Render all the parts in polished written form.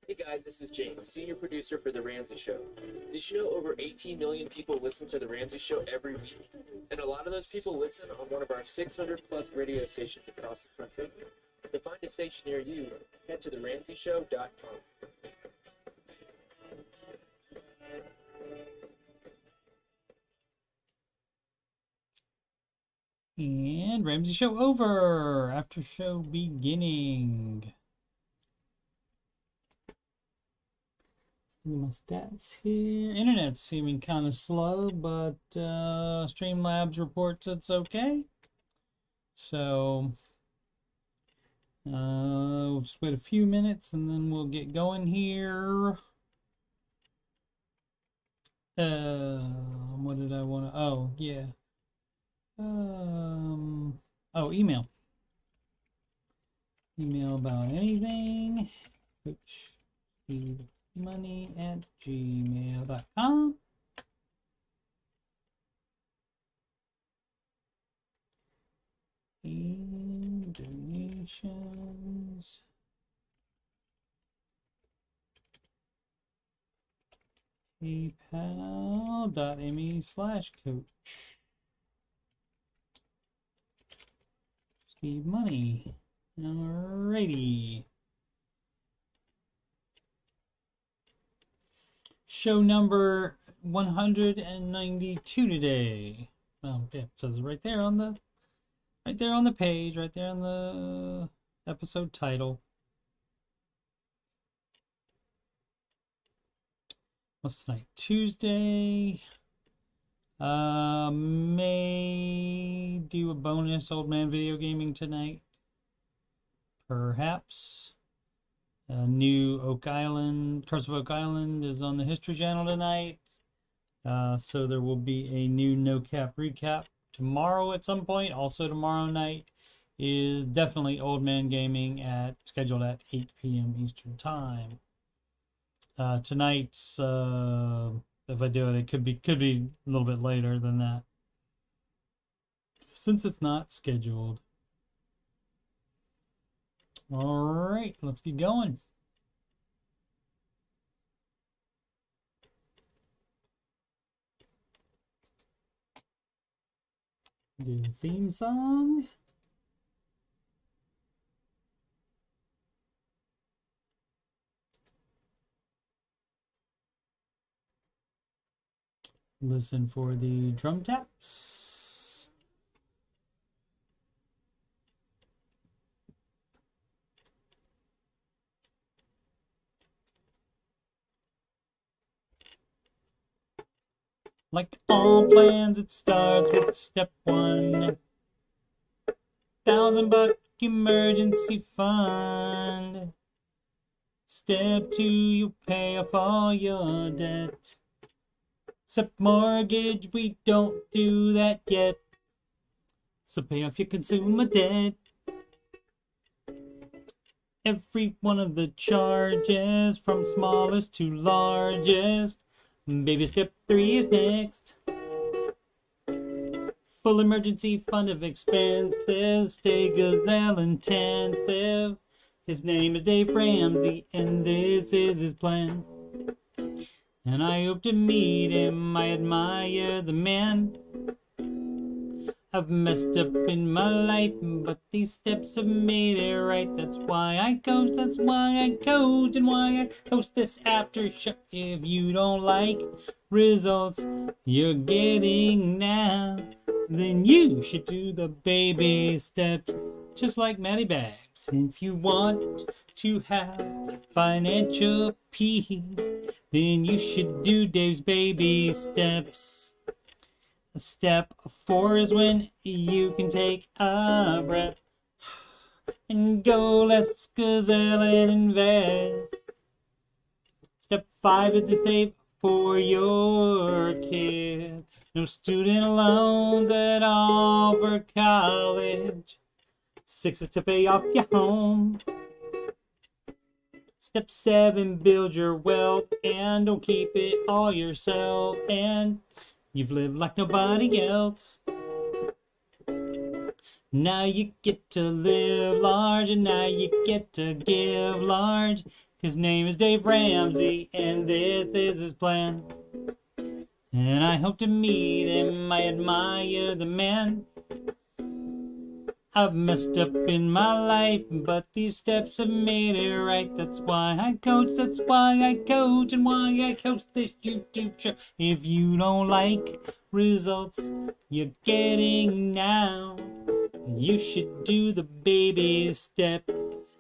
Hey guys, this is James, senior producer for The Ramsey Show. Did you know over 18 million people listen to The Ramsey Show every week? And a lot of those people listen on one of our 600 plus radio stations across the country. To find a station near you, head to theramseyshow.com. And Ramsey Show over. After show beginning. My stats here. Internet's seeming kind of slow, but Streamlabs reports it's okay. So we'll just wait a few minutes and then we'll get going here. What did I want to? Oh yeah. Oh, email. Email about anything. Coach money@gmail.com. And donations. PayPal.me/coach. Steve Money. Alrighty. Show number 192 today. Yeah, it says it right there on the page, right there on the episode title. What's tonight? Tuesday. May do a bonus old man video gaming tonight. Perhaps. New Oak Island, Curse of Oak Island is on the History Channel tonight. So there will be a new No Cap recap tomorrow at some point. Also tomorrow night is definitely Old Man Gaming scheduled at 8 p.m. Eastern Time. Tonight's if I do it could be a little bit later than that, since it's not scheduled. All right, let's get going. Do the theme song. Listen for the drum taps. Like all plans, it starts with step one. $1,000 emergency fund. Step two, you pay off all your debt. Except mortgage, we don't do that yet. So pay off your consumer debt. Every one of the charges, from smallest to largest. Baby step 3 is next. Full emergency fund of expenses. Stay gazelle intensive. His name is Dave Ramsey, and this is his plan. And I hope to meet him. I admire the man. I've messed up in my life, but these steps have made it right. That's why I coach, and why I host this after show. If you don't like results you're getting now, then you should do the baby steps, just like Maddie Bags. If you want to have financial peace, then you should do Dave's baby steps. Step 4 is when you can take a breath and go less gazelle and invest. Step 5 is to save for your kid. No student loans at all for college. 6 is to pay off your home. Step 7, build your wealth and don't keep it all yourself. And you've lived like nobody else. Now you get to live large, and now you get to give large. His name is Dave Ramsey, and this is his plan. And I hope to meet him, I admire the man. I've messed up in my life, but these steps have made it right. That's why I coach, that's why I coach, and why I coach this YouTube show. If you don't like results you're getting now, you should do the baby steps.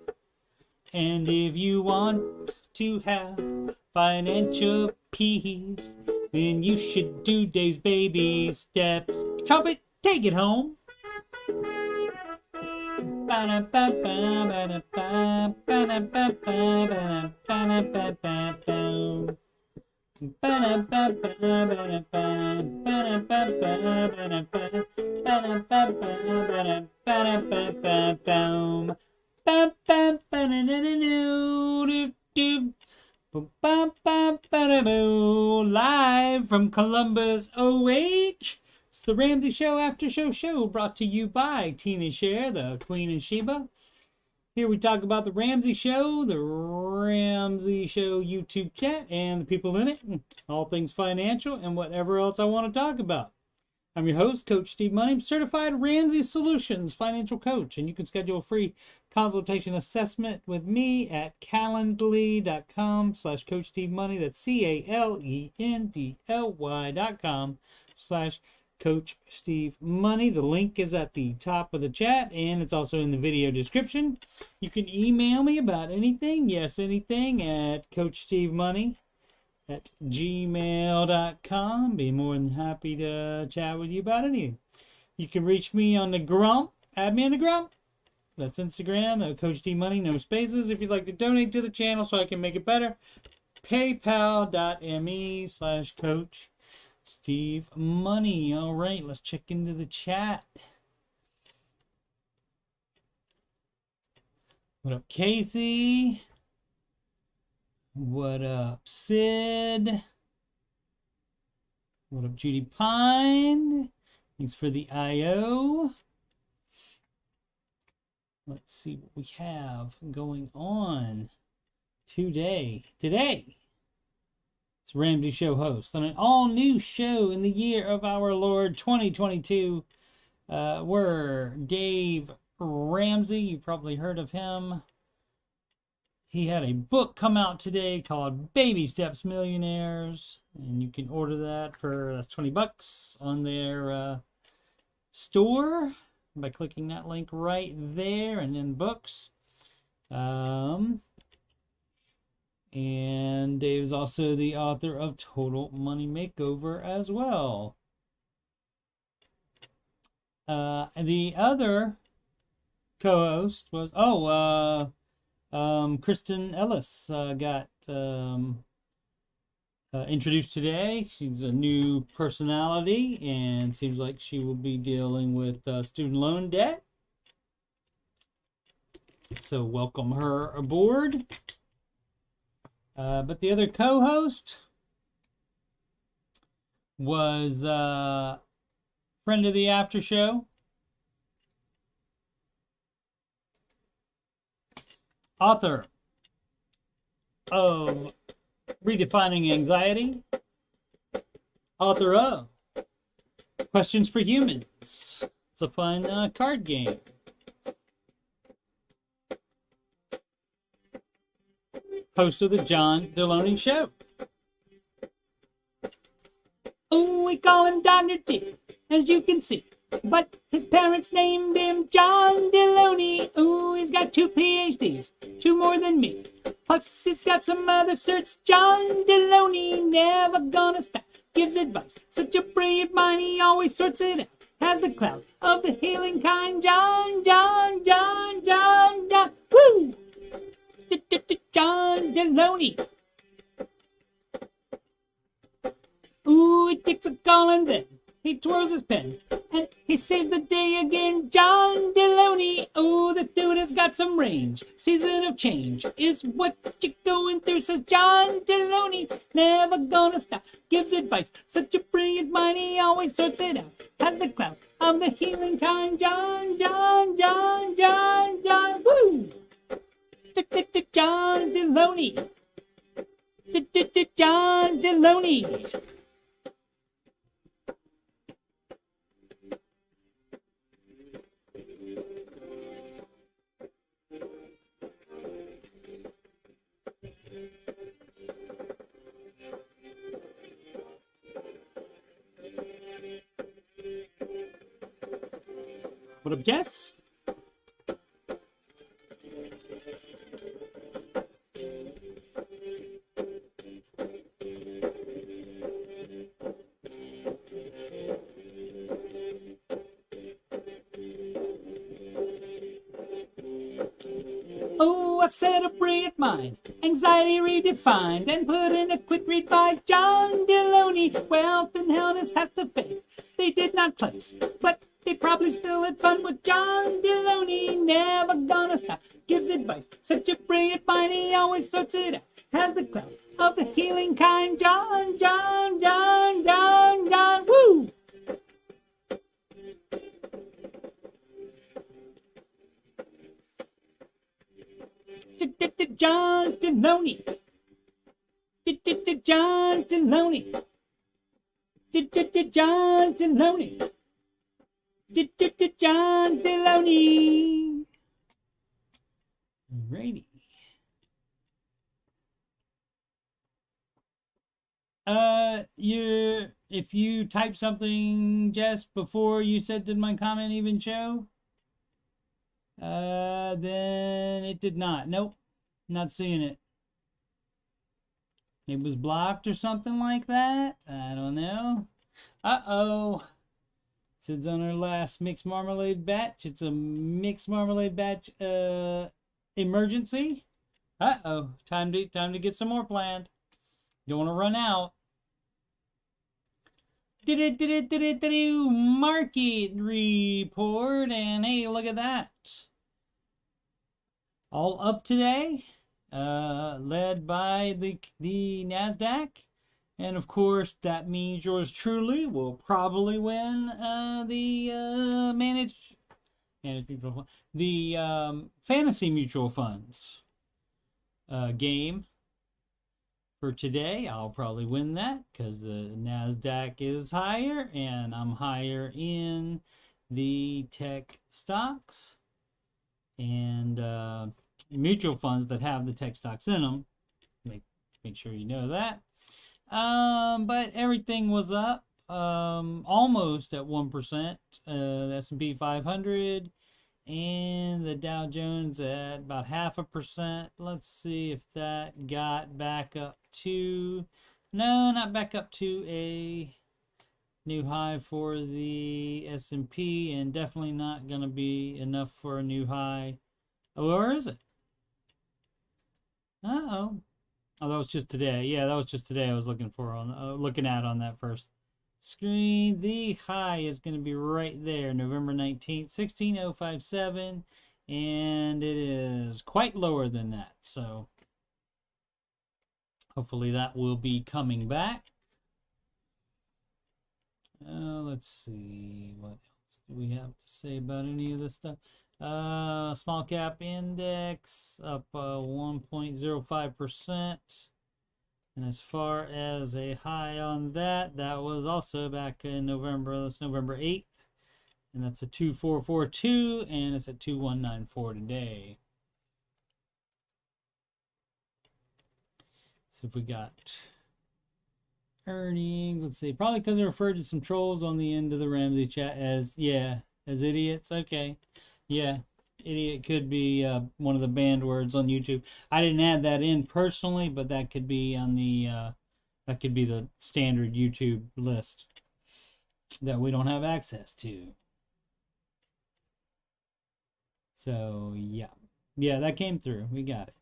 And if you want to have financial peace, then you should do Dave's baby steps. Trumpet, take it home. Live from Columbus, OH. It's the Ramsey Show Aftershow show brought to you by Tina Share, the Queen of Sheba. Here we talk about the Ramsey Show, the Ramsey Show YouTube chat, and the people in it, and all things financial, and whatever else I want to talk about. I'm your host, Coach Steve Money. I'm certified Ramsey Solutions financial coach, and you can schedule a free consultation assessment with me at calendly.com/Coach Steve Money. That's calendly.com/Coach Steve Money. The link is at the top of the chat, and it's also in the video description. You can email me about anything, yes, anything, at CoachSteveMoney@gmail.com. Be more than happy to chat with you about anything. You can reach me on the Grump. Add me on the Grump. That's Instagram, Coach Steve Money, no spaces. If you'd like to donate to the channel so I can make it better, paypal.me/Coach Steve Money. All right, let's check into the chat. What up, Casey? What up, Sid? What up, Judy Pine? Thanks for the IO. Let's see what we have going on today. It's Ramsey Show host on an all-new show in the year of our Lord 2022. We're Dave Ramsey. You probably heard of him. He had a book come out today called Baby Steps Millionaires, and you can order that for that's $20 on their store by clicking that link right there, and then books. And Dave's also the author of Total Money Makeover as well. And the other co-host was Kristen Ellis got introduced today. She's a new personality, and seems like she will be dealing with student loan debt. So welcome her aboard. But the other co-host was friend of the after show, author of Redefining Anxiety, author of Questions for Humans. It's a fun card game. Host of the John Deloney Show. Oh, we call him Dr. T, as you can see. But his parents named him John Deloney. Oh, he's got 2 PhDs, 2 more than me. Plus, he's got some other certs. John Deloney, never gonna stop. Gives advice, such a brilliant mind, he always sorts it out. Has the cloud of the healing kind. John, woo! John Deloney. Ooh, he takes a call and then he twirls his pen and he saves the day again. John Deloney. Ooh, this dude has got got some range. Season of change is what you're going through, says John Deloney. Never gonna stop, gives advice. Such a brilliant mind, he always sorts it out. Has the clout of the healing kind. John, woo! John Deloney. John Deloney. What up, Jess? Oh, I said a brilliant mind, anxiety redefined, and put in a quick read by John Deloney. Wealth and hellness has to face, they did not place, but they probably still had fun with John Deloney. Never gonna stop, gives advice. Such a brilliant mind, he always sorts it out. Has the clout of the healing kind. John, woo! John Deloney. John Deloney. John Deloney. John Deloney. Alrighty. If you type something, Jess, before you said did my comment even show? Then it did not. Nope. Not seeing it. It was blocked or something like that. I don't know. Uh-oh. Sid's on our last mixed marmalade batch. It's a mixed marmalade batch emergency. Uh-oh. Time to get some more planned. Don't want to run out. Market report, and hey, look at that. All up today, led by the NASDAQ. And of course, that means yours truly will probably win the fantasy mutual funds game for today. I'll probably win that because the NASDAQ is higher and I'm higher in the tech stocks and mutual funds that have the tech stocks in them. Make sure you know that. But everything was up almost at 1%. The S&P 500 and the Dow Jones at about 0.5%. Let's see if that got back up to, no, not back up to a new high for the S&P, and definitely not going to be enough for a new high. Oh, where is it? Uh-oh. Oh, that was just today. Yeah, that was just today I was looking for looking at on that first screen. The high is going to be right there, November 19th, 16057, and it is quite lower than that. So hopefully that will be coming back. Let's see, what else do we have to say about any of this stuff? Small cap index up 1.05%. And as far as a high on that, that was also back in November. That's November 8th. And that's a 2442, and it's at 2194 today. So if we got earnings, let's see. Probably because I referred to some trolls on the end of the Ramsey chat as, yeah, as idiots. Okay. Yeah, idiot could be one of the banned words on YouTube. I didn't add that in personally, but that could be on the that could be the standard YouTube list that we don't have access to. So yeah, that came through. We got it.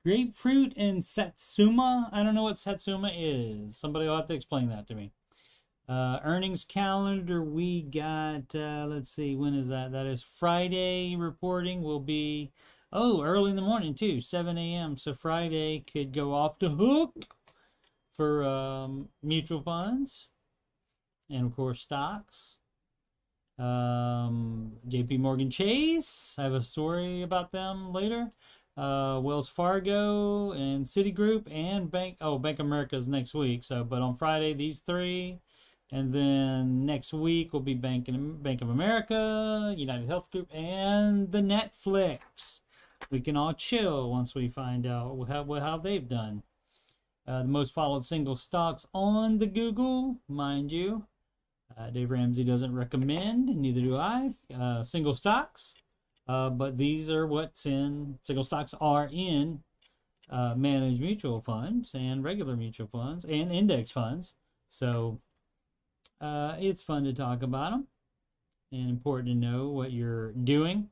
Grapefruit and Satsuma. I don't know what Satsuma is. Somebody will have to explain that to me. Earnings calendar, we got, let's see, when is that? That is Friday reporting will be, early in the morning too, 7 a.m. So Friday could go off the hook for mutual funds and, of course, stocks. JP Morgan Chase, I have a story about them later. Wells Fargo and Citigroup and Bank of America is next week. So, but on Friday, these three. And then next week will be Bank of America, United Health Group, and the Netflix. We can all chill once we find out how they've done. The most followed single stocks on the Google, mind you. Dave Ramsey doesn't recommend, neither do I, single stocks. But these are what's in, single stocks are in managed mutual funds and regular mutual funds and index funds. So it's fun to talk about them and important to know what you're doing.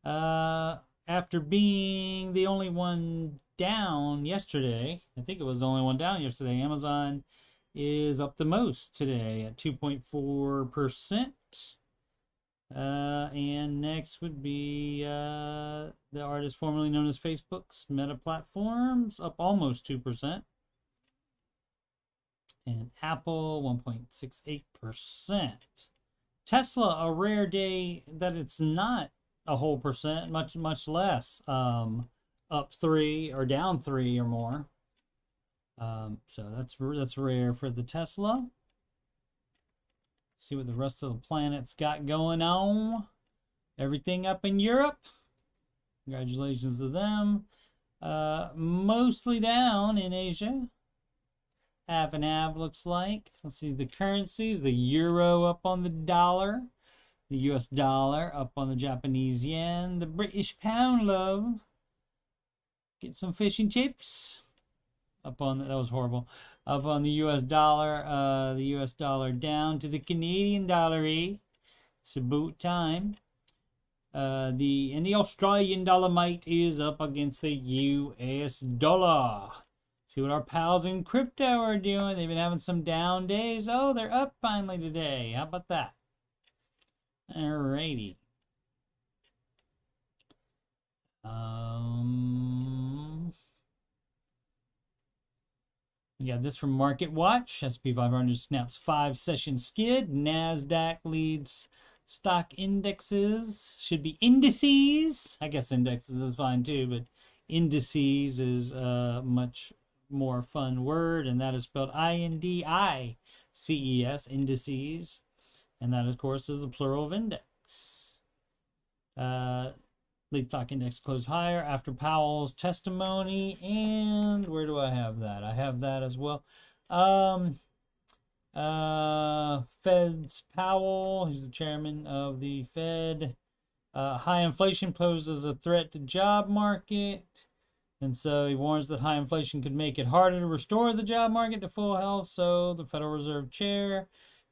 After being the only one down yesterday, I think it was the only one down yesterday, Amazon is up the most today at 2.4%. And next would be the artist formerly known as Facebook's Meta Platforms, up almost 2%. And Apple 1.68%. Tesla, a rare day that it's not a whole percent, much less, up 3 or down 3 or more. So that's rare for the Tesla. See what the rest of the planet's got going on. Everything up in Europe. Congratulations to them. Mostly down in Asia. Half and half looks like. Let's see the currencies. The euro up on the dollar. The US dollar up on the Japanese yen. The British pound, love. Get some fish and chips. Up on that was horrible. Up on the US dollar. The US dollar down to the Canadian dollar. It's about time. The Australian dollar is up against the US dollar. See what our pals in crypto are doing. They've been having some down days. Oh, they're up finally today. How about that? Alrighty. We got this from Market Watch. S&P 500 snaps 5-session skid. NASDAQ leads stock indexes. Should be indices. I guess indexes is fine too, but indices is much more fun word, and that is spelled INDICES, indices, and that of course is the plural of index. Lead stock index closed higher after Powell's testimony, and where do I have that? I have that as well. Fed's Powell, he's the chairman of the Fed. High inflation poses a threat to job market. And so he warns that high inflation could make it harder to restore the job market to full health. So the Federal Reserve Chair,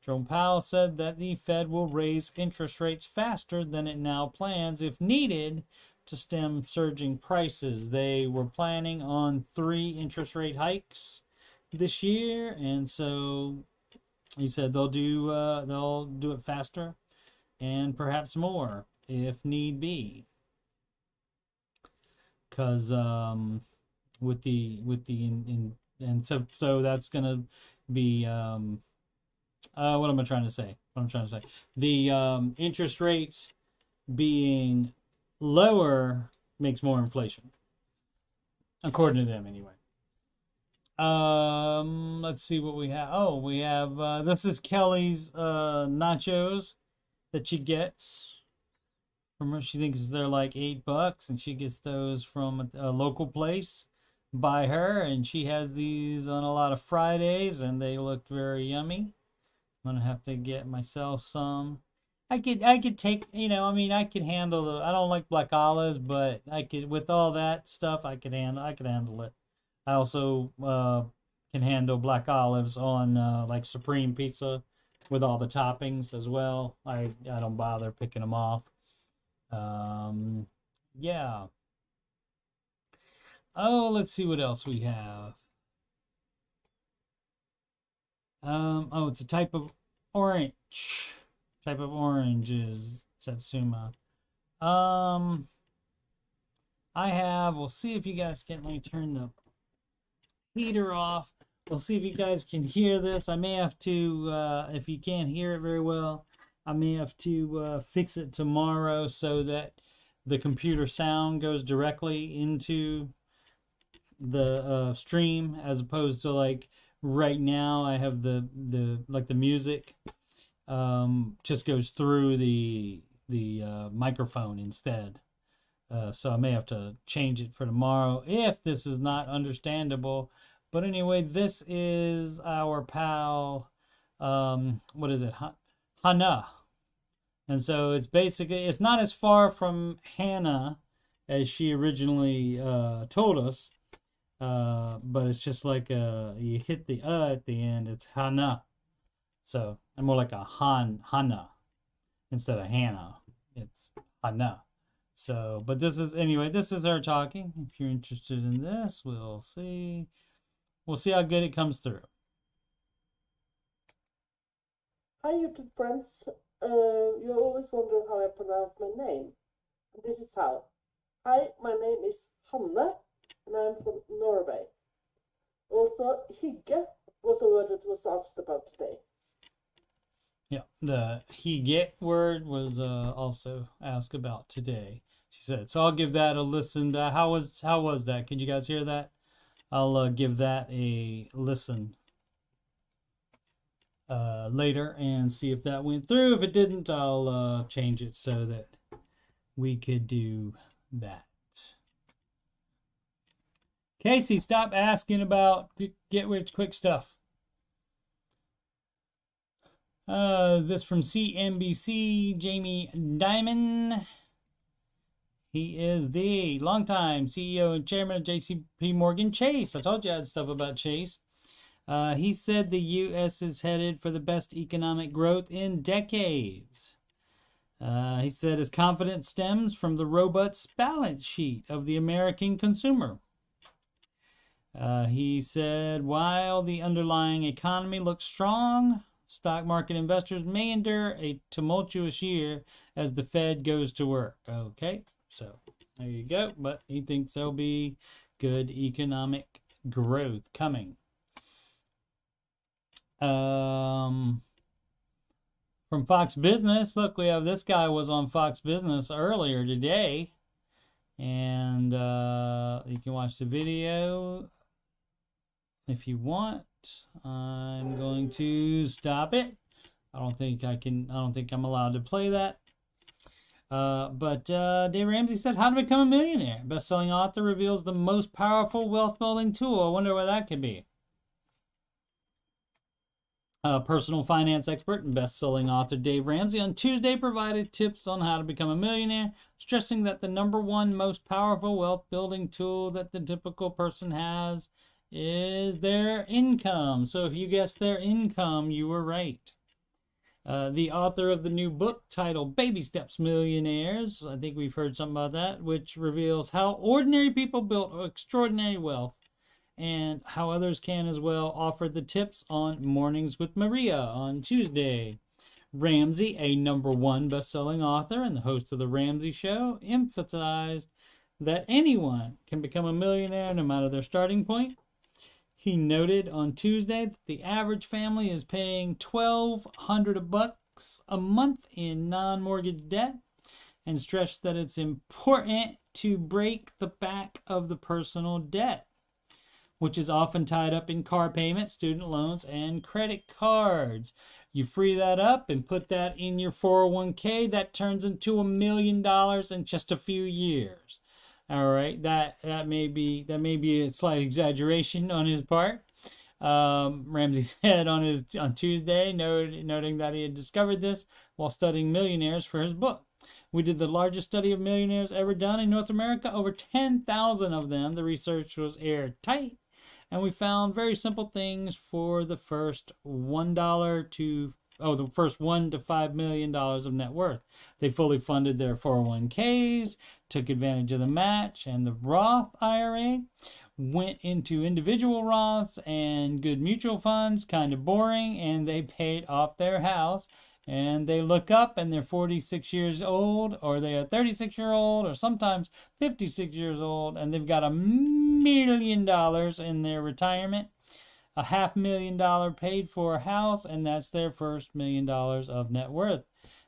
Jerome Powell, said that the Fed will raise interest rates faster than it now plans if needed to stem surging prices. They were planning on 3 interest rate hikes this year. And so he said they'll do it faster and perhaps more if need be. Because so that's gonna be what am I trying to say? The interest rates being lower makes more inflation, according to them anyway. Let's see what we have. Oh, we have this is Kelly's nachos that she gets. From her, she thinks they're like $8, and she gets those from a local place by her, and she has these on a lot of Fridays, and they look very yummy. I'm gonna have to get myself some. I could take, I could handle I don't like black olives, but I could, with all that stuff, I could handle it. I also can handle black olives on like Supreme pizza with all the toppings as well. I don't bother picking them off. Yeah. Oh, let's see what else we have. It's a type of orange. Type of orange is Satsuma. We'll see if you guys can, let me turn the heater off. We'll see if you guys can hear this. I may have to, if you can't hear it very well, I may have to fix it tomorrow so that the computer sound goes directly into the stream, as opposed to like right now I have the music just goes through the microphone instead. So I may have to change it for tomorrow if this is not understandable. But anyway, this is our pal, what is it? Hana. And so it's basically, it's not as far from Hannah as she originally told us. But it's just like you hit the at the end, it's Hana. So I'm more like a Hana instead of Hannah. It's Hana. So, but this is, anyway, this is her talking. If you're interested in this, we'll see. We'll see how good it comes through. Hi YouTube friends. You always wonder how I pronounce my name. And this is how. Hi, my name is Hanne, and I'm from Norway. Also, hygge was a word that was asked about today. Yeah, the hygge word was also asked about today, she said. So I'll give that a listen. How was that? Can you guys hear that? I'll give that a listen later and see if that went through. If it didn't, I'll change it so that we could do that. Casey, stop asking about get rich quick stuff. This from CNBC, Jamie Dimon. He is the longtime CEO and chairman of JP Morgan Chase. I told you I had stuff about Chase. He said the U.S. is headed for the best economic growth in decades. He said his confidence stems from the robust balance sheet of the American consumer. He said while the underlying economy looks strong, stock market investors may endure a tumultuous year as the Fed goes to work. Okay, so there you go. But he thinks there'll be good economic growth coming. From Fox Business, look, we have this guy was on Fox Business earlier today. And you can watch the video if you want. I'm going to stop it. I don't think I'm allowed to play that. But Dave Ramsey said, how to become a millionaire. Best-selling author reveals the most powerful wealth-building tool. I wonder what that could be. Personal finance expert and best-selling author Dave Ramsey on Tuesday provided tips on how to become a millionaire, stressing that the number one most powerful wealth-building tool that the typical person has is their income. So if you guessed their income, you were right. The author of the new book titled Baby Steps Millionaires, I think we've heard something about that, which reveals how ordinary people built extraordinary wealth and how others can as well, offered the tips on Mornings with Maria on Tuesday. Ramsey, a #1 best-selling author and the host of The Ramsey Show, emphasized that anyone can become a millionaire no matter their starting point. He noted on Tuesday that the average family is paying $1,200 a month in non-mortgage debt and stressed that it's important to break the back of the personal debt, which is often tied up in car payments, student loans, and credit cards. You free that up and put that in your 401k, that turns into $1 million in just a few years. All right, that may be a slight exaggeration on his part. Ramsey said on Tuesday, noting that he had discovered this while studying millionaires for his book. We did the largest study of millionaires ever done in North America, over 10,000 of them. The research was airtight, and we found very simple things for the first $1 to $5 million of net worth. They fully funded their 401ks, took advantage of the match and the Roth IRA, went into individual Roths and good mutual funds, kind of boring, and they paid off their house. And they look up and they're 46 years old, or they are 36-year-old, or sometimes 56 years old, and they've got $1 million in their retirement, $500,000 paid for a house, and that's their first $1 million of net worth.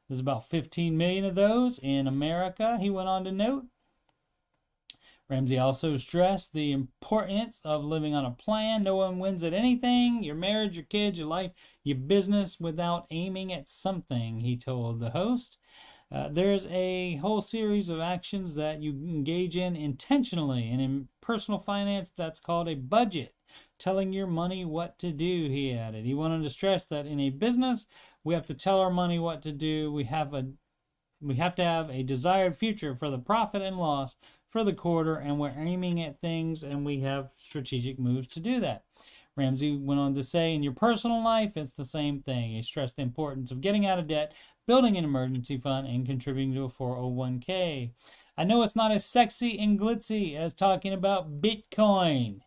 There's about 15 million of those in America, he went on to note. Ramsey also stressed the importance of living on a plan. No one wins at anything, your marriage, your kids, your life, your business, without aiming at something, he told the host. There's a whole series of actions that you engage in intentionally, and in personal finance, that's called a budget. Telling your money what to do, he added. He wanted to stress that in a business, we have to tell our money what to do. We have to have a desired future for the profit and loss for the quarter, and we're aiming at things, and we have strategic moves to do that. Ramsey went on to say, in your personal life, it's the same thing. He stressed the importance of getting out of debt, building an emergency fund, and contributing to a 401k. I know it's not as sexy and glitzy as talking about Bitcoin.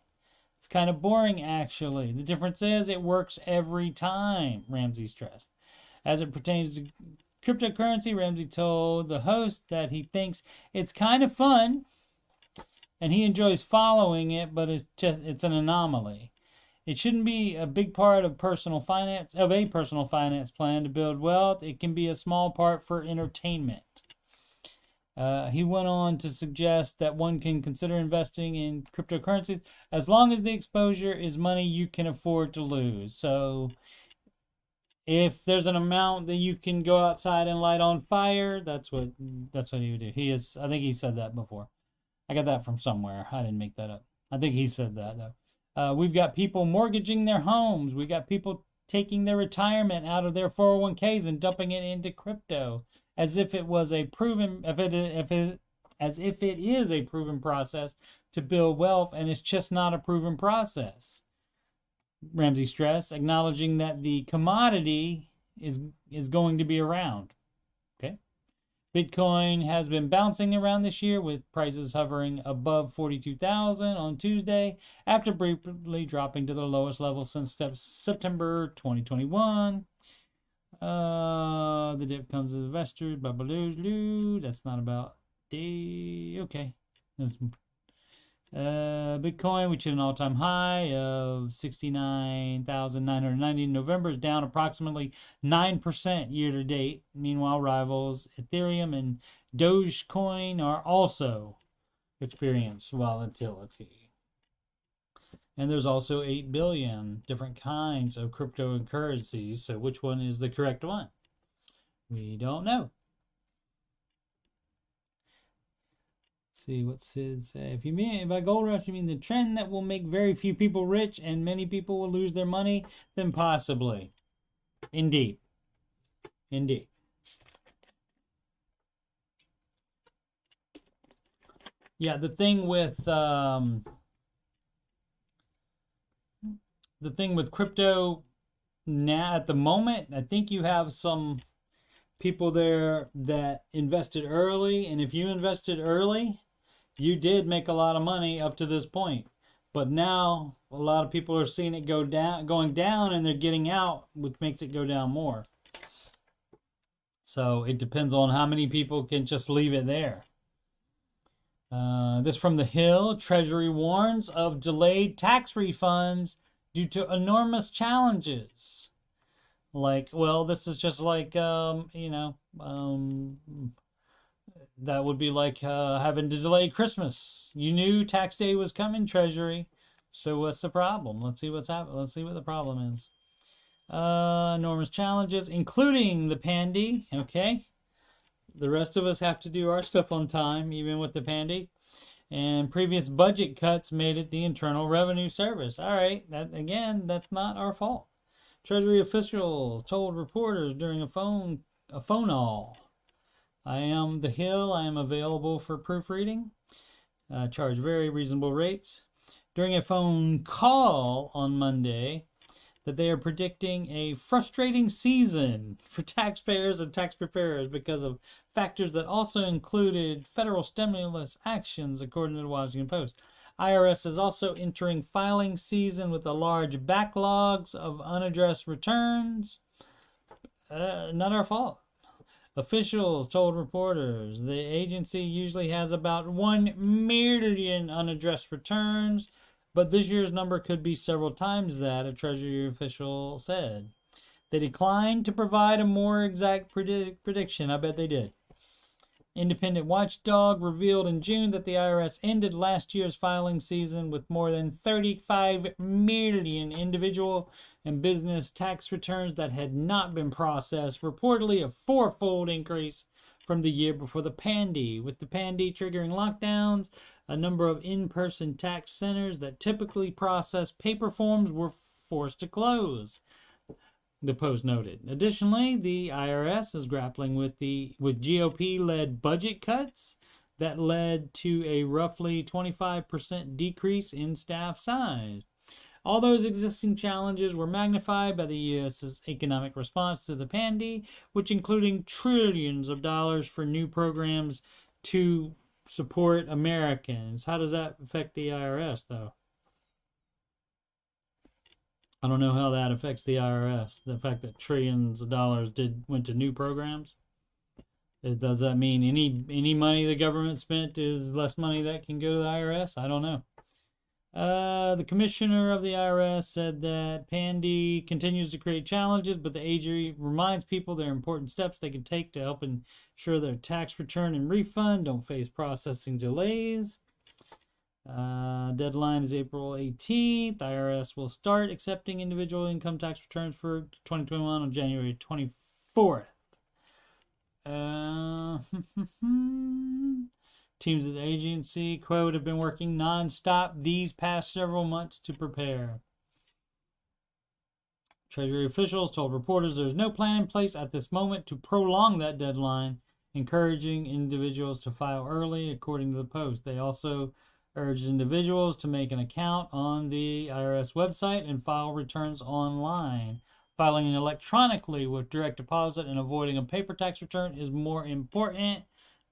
It's kind of boring, actually. The difference is it works every time, Ramsey stressed. As it pertains to cryptocurrency, Ramsey told the host that he thinks it's kind of fun and he enjoys following it, but it's an anomaly. It shouldn't be a big part of a personal finance plan to build wealth. It can be a small part for entertainment. He went on to suggest that one can consider investing in cryptocurrencies as long as the exposure is money you can afford to lose. So if there's an amount that you can go outside and light on fire, that's what he would do. I think he said that before. I got that from somewhere. I didn't make that up. I think he said that, though. We've got people mortgaging their homes. We got people taking their retirement out of their 401ks and dumping it into crypto, as if it was a proven, as if it is a proven process to build wealth, and it's just not a proven process. Ramsey stressed, acknowledging that the commodity is going to be around. Okay, Bitcoin has been bouncing around this year, with prices hovering above 42,000 on Tuesday, after briefly dropping to the lowest level since September 2021. The dip comes as investors. That's not about day. Okay. Bitcoin, which hit an all-time high of 69,990 in November, is down approximately 9% year to date. Meanwhile, rivals Ethereum and Dogecoin are also experiencing volatility. And there's also 8 billion different kinds of cryptocurrencies. So which one is the correct one? We don't know. See what Sid say. If you mean by gold rush, you mean the trend that will make very few people rich and many people will lose their money, then possibly. Indeed. Indeed. Yeah, the thing with crypto now at the moment, I think you have some people there that invested early, and if you invested early, you did make a lot of money up to this point. But now a lot of people are seeing it going down, and they're getting out, which makes it go down more. So it depends on how many people can just leave it there. This from The Hill. Treasury warns of delayed tax refunds due to enormous challenges. Like, well, this is just like, that would be like having to delay Christmas. You knew tax day was coming, Treasury. So what's the problem? Let's see what's happening. Let's see what the problem is. Enormous challenges, including the pandy. Okay. The rest of us have to do our stuff on time, even with the pandy. And previous budget cuts made it the Internal Revenue Service. All right. That's not our fault. Treasury officials told reporters during a phone call. I am The Hill. I am available for proofreading. Charge very reasonable rates. During a phone call on Monday, that they are predicting a frustrating season for taxpayers and tax preparers because of factors that also included federal stimulus actions, according to the Washington Post. IRS is also entering filing season with a large backlogs of unaddressed returns. Not our fault. Officials told reporters the agency usually has about 1 million unaddressed returns, but this year's number could be several times that, a Treasury official said. They declined to provide a more exact prediction. I bet they did. Independent watchdog revealed in June that the IRS ended last year's filing season with more than 35 million individual and business tax returns that had not been processed, reportedly a fourfold increase from the year before the pandemic. With the pandemic triggering lockdowns, a number of in-person tax centers that typically process paper forms were forced to close, the Post noted. Additionally, the IRS is grappling with GOP-led budget cuts that led to a roughly 25% decrease in staff size. All those existing challenges were magnified by the U.S.'s economic response to the pandemic, which including trillions of dollars for new programs to support Americans. How does that affect the IRS, though? I don't know how that affects the IRS. The fact that trillions of dollars went to new programs. Does that mean any money the government spent is less money that can go to the IRS? I don't know. The commissioner of the IRS said that Pandy continues to create challenges, but the agency reminds people there are important steps they can take to help ensure their tax return and refund don't face processing delays. Deadline is April 18th. IRS will start accepting individual income tax returns for 2021 on January 24th. Teams at the agency, quote, have been working non-stop these past several months to prepare. Treasury officials told reporters there's no plan in place at this moment to prolong that deadline, encouraging individuals to file early, according to the Post. They also urged individuals to make an account on the IRS website and file returns online. Filing electronically with direct deposit and avoiding a paper tax return is more important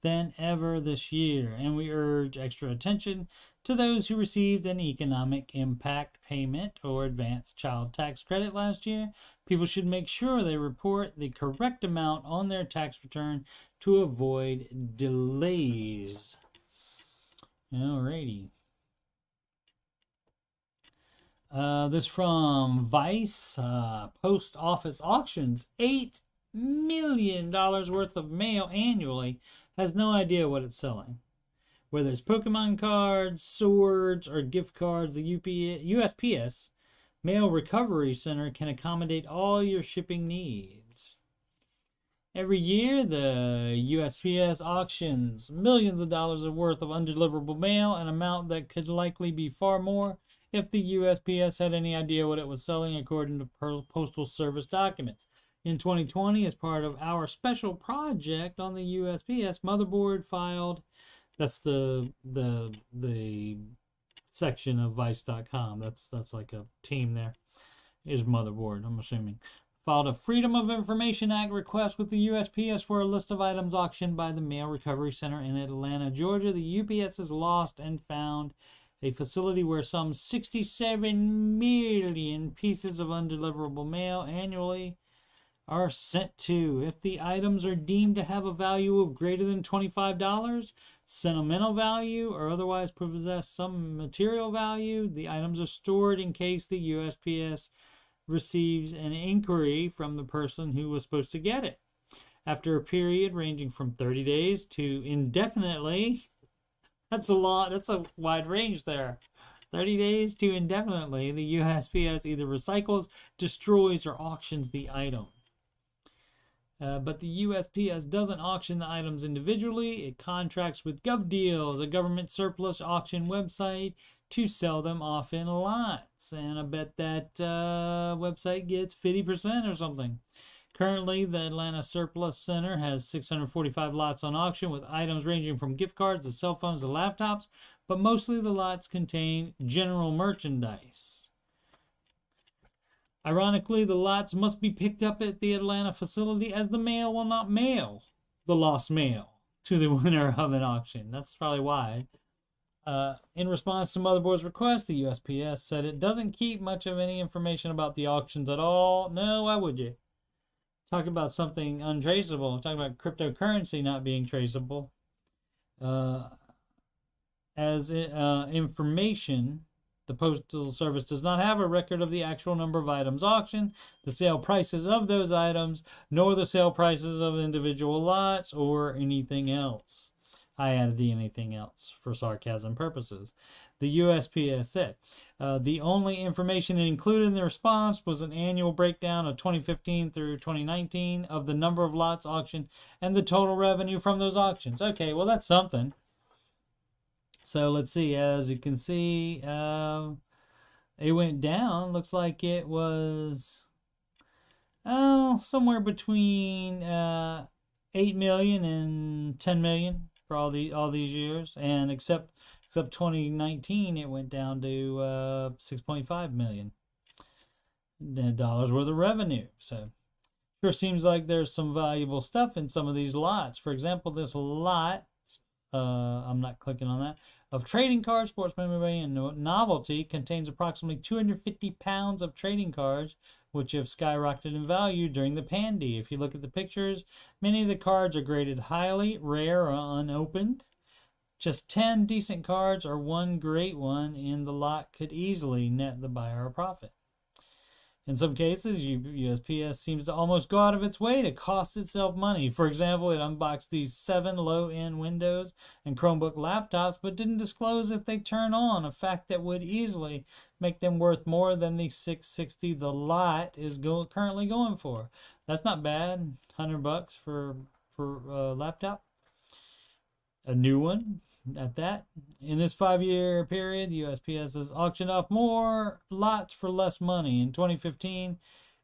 than ever this year, and we urge extra attention to those who received an economic impact payment or advanced child tax credit last year. People should make sure they report the correct amount on their tax return to avoid delays. Alrighty. This from Vice. Post office auctions $8 million worth of mail annually, has no idea what it's selling. Whether it's Pokemon cards, swords, or gift cards, the USPS Mail Recovery Center can accommodate all your shipping needs. Every year, the USPS auctions millions of dollars worth of undeliverable mail, an amount that could likely be far more if the USPS had any idea what it was selling, according to Postal Service documents. In 2020, as part of our special project on the USPS, Motherboard filed, that's the section of Vice.com. That's like a team there. Is Motherboard, I'm assuming. Filed a Freedom of Information Act request with the USPS for a list of items auctioned by the Mail Recovery Center in Atlanta, Georgia. The UPS has lost and found a facility where some 67 million pieces of undeliverable mail annually are sent to. If the items are deemed to have a value of greater than $25, sentimental value, or otherwise possess some material value, the items are stored in case the USPS receives an inquiry from the person who was supposed to get it. After a period ranging from 30 days to indefinitely, that's a lot, that's a wide range there. 30 days to indefinitely, the USPS either recycles, destroys, or auctions the item. But the USPS doesn't auction the items individually. It contracts with GovDeals, a government surplus auction website, to sell them off in lots. And I bet that website gets 50% or something. Currently, the Atlanta Surplus Center has 645 lots on auction, with items ranging from gift cards to cell phones to laptops, but mostly the lots contain general merchandise. Ironically, the lots must be picked up at the Atlanta facility, as the mail will not mail the lost mail to the winner of an auction. That's probably why. In response to Motherboard's request, the USPS said it doesn't keep much of any information about the auctions at all. No, why would you? Talk about something untraceable. Talk about cryptocurrency not being traceable. Information, the Postal Service does not have a record of the actual number of items auctioned, the sale prices of those items, nor the sale prices of individual lots or anything else. I added the anything else for sarcasm purposes. The USPS said the only information included in the response was an annual breakdown of 2015 through 2019 of the number of lots auctioned and the total revenue from those auctions. Okay, well, that's something. So let's see. As you can see, it went down. Looks like it was somewhere between 8 million and 10 million for all these years, and except 2019, it went down to 6.5 million dollars worth of revenue. So sure seems like there's some valuable stuff in some of these lots. For example, this lot, I'm not clicking on that, of trading cards, sports memorabilia, and novelty contains approximately 250 pounds of trading cards, which have skyrocketed in value during the pandy. If you look at the pictures, many of the cards are graded highly, rare, or unopened. Just 10 decent cards or one great one in the lot could easily net the buyer a profit. In some cases, USPS seems to almost go out of its way to cost itself money. For example, it unboxed these 7 low-end Windows and Chromebook laptops, but didn't disclose if they turn on, a fact that would easily make them worth more than the $660 the lot is currently going for. That's not bad. $100 for a laptop, a new one at that. In this 5-year period, the USPS has auctioned off more lots for less money. In 2015,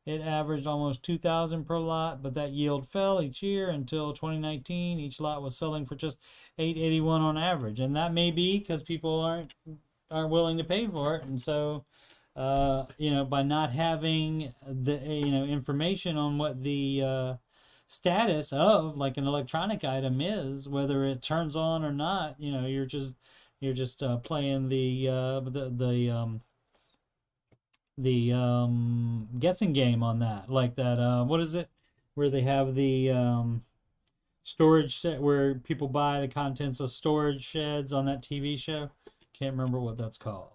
it averaged almost $2,000 per lot, but that yield fell each year until 2019. Each lot was selling for just $881 on average, and that may be because people aren't willing to pay for it. And so by not having the information on what the status of like an electronic item is, whether it turns on or not, you're just playing the guessing game on that. Like that what is it where they have the storage set where people buy the contents of storage sheds on that TV show? Can't remember what that's called.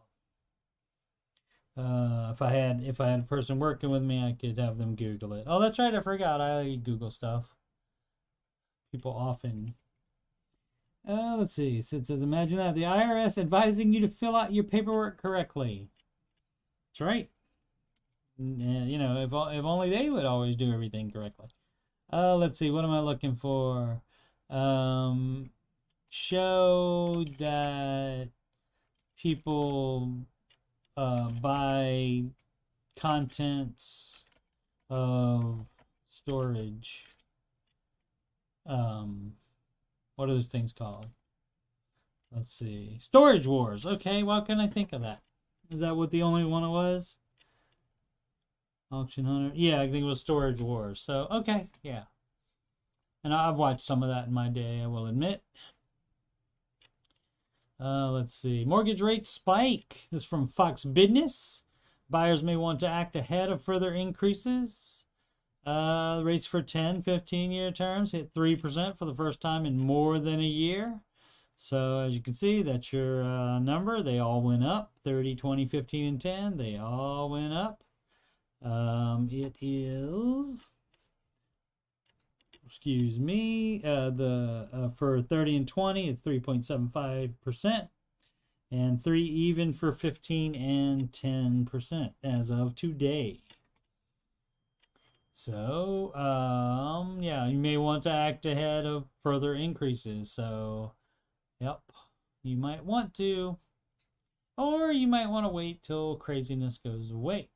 If I had a person working with me, I could have them Google it. Oh, that's right, I forgot. I Google stuff. People often. Let's see. So it says, imagine that. The IRS advising you to fill out your paperwork correctly. That's right. If only they would always do everything correctly. Let's see. What am I looking for? Show that people buy contents of storage. What are those things called? Let's see. Storage Wars. Okay, why can I think of that? Is that what the only one it was? Auction Hunter. Yeah, I think it was Storage Wars. So, okay, yeah. And I've watched some of that in my day, I will admit. Let's see. Mortgage rates spike. This is from Fox Business. Buyers may want to act ahead of further increases. Rates for 10, 15-year terms hit 3% for the first time in more than a year. So as you can see, that's your number. They all went up. 30, 20, 15, and 10. They all went up. It is... Excuse me. For 30 and 20, it's 3.75%, and 3 even for 15 and 10% as of today. So, yeah, you may want to act ahead of further increases. So, yep, you might want to, or you might want to wait till craziness goes away.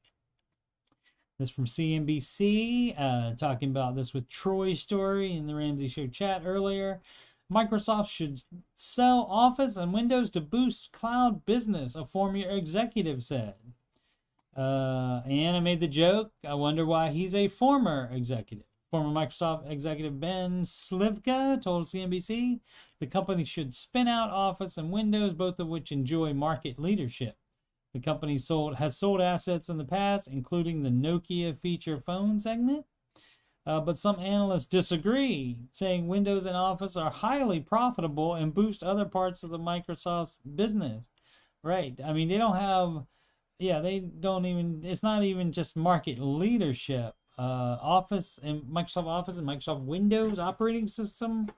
This from CNBC, talking about this with Troy's story in the Ramsey Show chat earlier. Microsoft should sell Office and Windows to boost cloud business, a former executive said. And I made the joke, I wonder why he's a former executive. Former Microsoft executive Ben Slivka told CNBC the company should spin out Office and Windows, both of which enjoy market leadership. The company has sold assets in the past, including the Nokia feature phone segment. But some analysts disagree, saying Windows and Office are highly profitable and boost other parts of the Microsoft business. Right. I mean, they don't have, they don't even, it's not even just market leadership. Office and Microsoft Windows operating system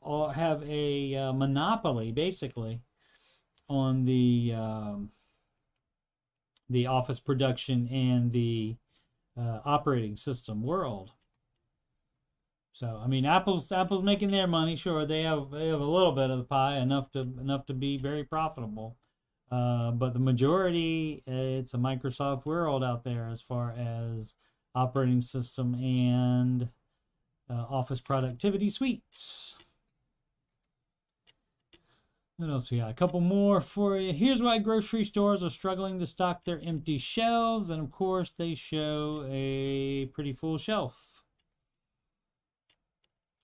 have a monopoly, basically, on the Office production and the operating system world. So I mean, Apple's making their money. Sure, they have a little bit of the pie, enough to be very profitable. But the majority, it's a Microsoft world out there as far as operating system and Office productivity suites. What else we got? A couple more for you. Here's why grocery stores are struggling to stock their empty shelves, and of course they show a pretty full shelf.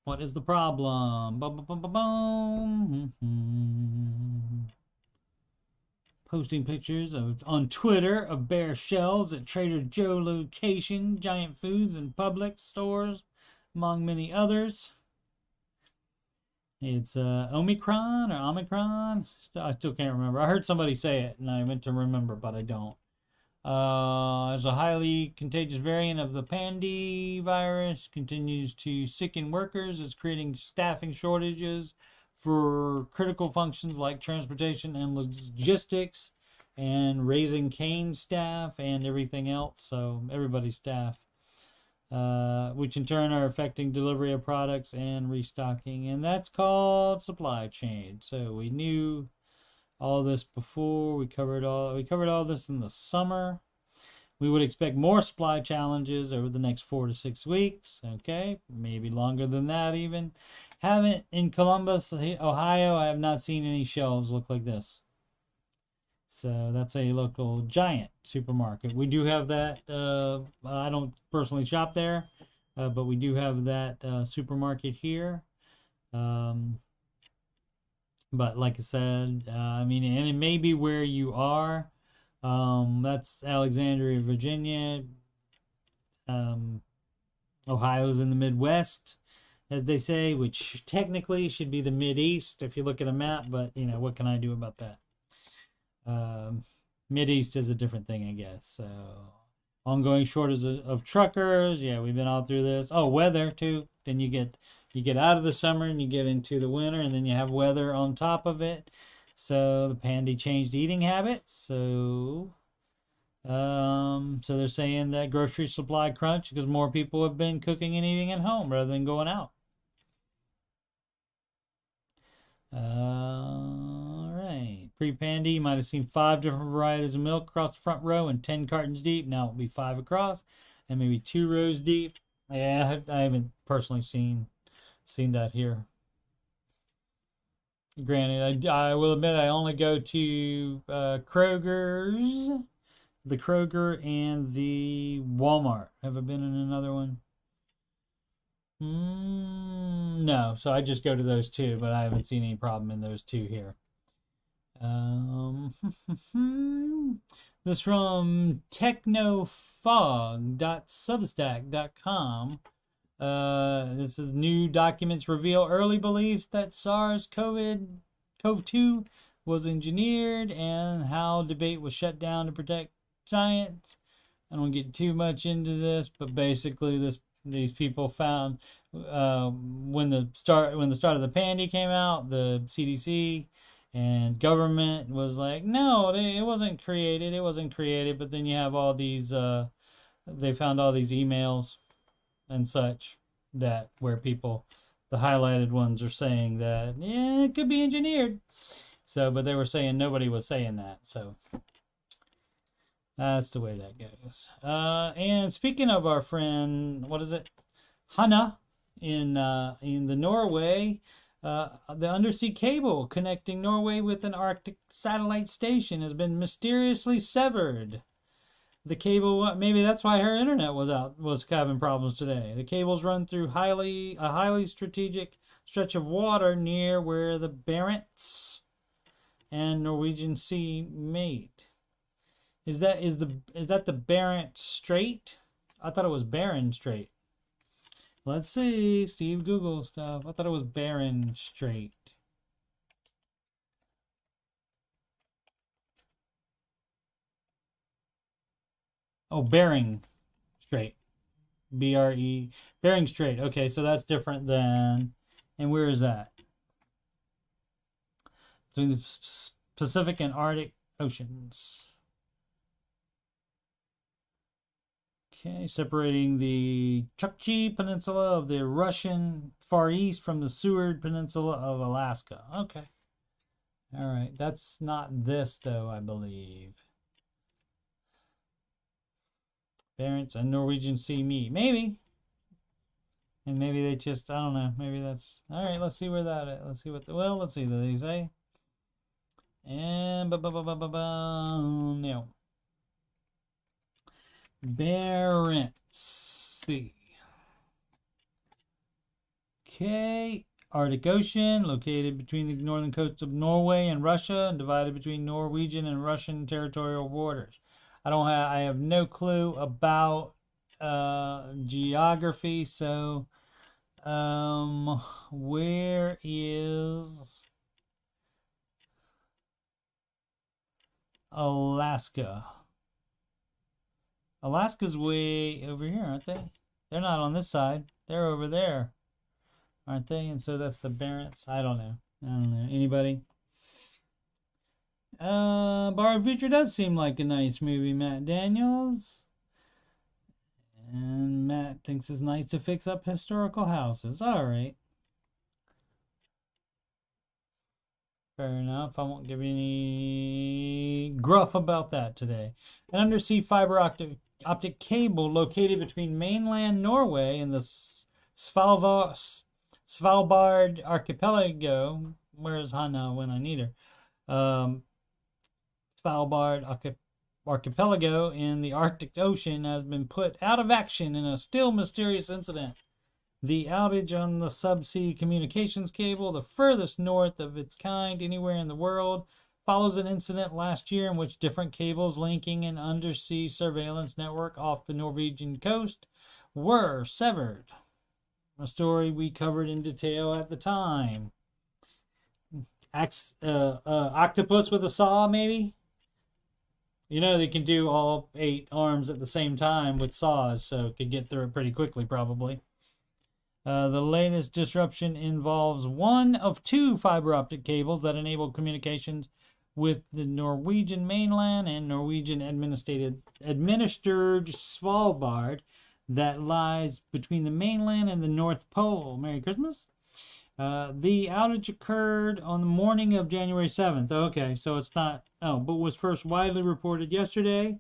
What is the problem? Posting pictures on Twitter of bare shelves at Trader Joe location, Giant Foods, and Publix stores, among many others. It's Omicron. I still can't remember. I heard somebody say it, and I meant to remember, but I don't. As a highly contagious variant of the Pandy virus continues to sicken workers, it's creating staffing shortages for critical functions like transportation and logistics, and raising cane staff and everything else. So everybody's staff, which in turn are affecting delivery of products and restocking, and that's called supply chain. So we knew all this before. We covered all this in the summer. We would expect more supply challenges over the next 4 to 6 weeks. Okay, maybe longer than that even. Haven't in Columbus, Ohio. I have not seen any shelves look like this. So that's a local Giant supermarket. We do have that. I don't personally shop there, but we do have that supermarket here. But like I said, I mean, and it may be where you are. That's Alexandria, Virginia. Ohio's in the Midwest, as they say, which technically should be the Mideast if you look at a map. But, you know, what can I do about that? Mideast is a different thing, I guess. So, ongoing shortage of truckers. Yeah, we've been all through this. Oh, weather, too. Then you get out of the summer and you get into the winter, and then you have weather on top of it. So the Pandy changed eating habits. So they're saying that grocery supply crunch because more people have been cooking and eating at home rather than going out. All right. Pre-Pandy, you might have seen 5 different varieties of milk across the front row and 10 cartons deep. Now it'll be 5 across and maybe 2 rows deep. Yeah, I haven't personally seen that here. Granted, I will admit I only go to Kroger's, the Kroger and the Walmart. Have I been in another one? No, so I just go to those 2, but I haven't seen any problem in those 2 here. This from technofog.substack.com. This is new documents reveal early beliefs that SARS-CoV-2 was engineered and how debate was shut down to protect science. I don't get too much into this, but basically these people found when the start of the Pandy came out, the CDC and government was like, no, it wasn't created. But then you have all these, they found all these emails and such that where people, the highlighted ones are saying that, yeah, it could be engineered. So, but they were saying nobody was saying that. So that's the way that goes. And speaking of our friend, what is it? Hanna in the Norway, the undersea cable connecting Norway with an Arctic satellite station has been mysteriously severed. The cable, maybe that's why her internet was having problems today. The cables run through a highly strategic stretch of water near where the Barents and Norwegian Sea meet. Is that the Barents Strait? I thought it was Bering Strait. Let's see, Steve Google stuff. I thought it was Bering Strait. Oh, Bering Strait. B-R-E. Bering Strait. Okay, so that's different than... And where is that? Between the Pacific and Arctic Oceans. Okay, separating the Chukchi Peninsula of the Russian Far East from the Seward Peninsula of Alaska. Okay. All right, that's not this, though, I believe. Barents and Norwegian Sea meet. Maybe. And maybe they just, I don't know. Maybe that's, all right, let's see where that is. Let's see what, let's see what they say. And, no. Barents Sea. Okay. Arctic Ocean, located between the northern coast of Norway and Russia, and divided between Norwegian and Russian territorial waters. I have no clue about geography, so where is Alaska? Alaska's way over here, aren't they? They're not on this side. They're over there, aren't they? And so that's the Barents. I don't know. Anybody? Bar Future does seem like a nice movie, Matt Daniels. And Matt thinks it's nice to fix up historical houses. All right. Fair enough. I won't give you any gruff about that today. An undersea fiber optic cable located between mainland Norway and the Svalbard archipelago. Where's Hannah when I need her? Svalbard archipelago in the Arctic Ocean has been put out of action in a still mysterious incident. The outage on the subsea communications cable, the furthest north of its kind anywhere in the world, follows an incident last year in which different cables linking an undersea surveillance network off the Norwegian coast were severed. A story we covered in detail at the time. Octopus with a saw, maybe? You know, they can do all 8 arms at the same time with saws, so could get through it pretty quickly, probably. The latest disruption involves one of 2 fiber optic cables that enable communications with the Norwegian mainland and Norwegian administered Svalbard that lies between the mainland and the North Pole. Merry Christmas. The outage occurred on the morning of January 7th. Okay, so it's not, but was first widely reported yesterday.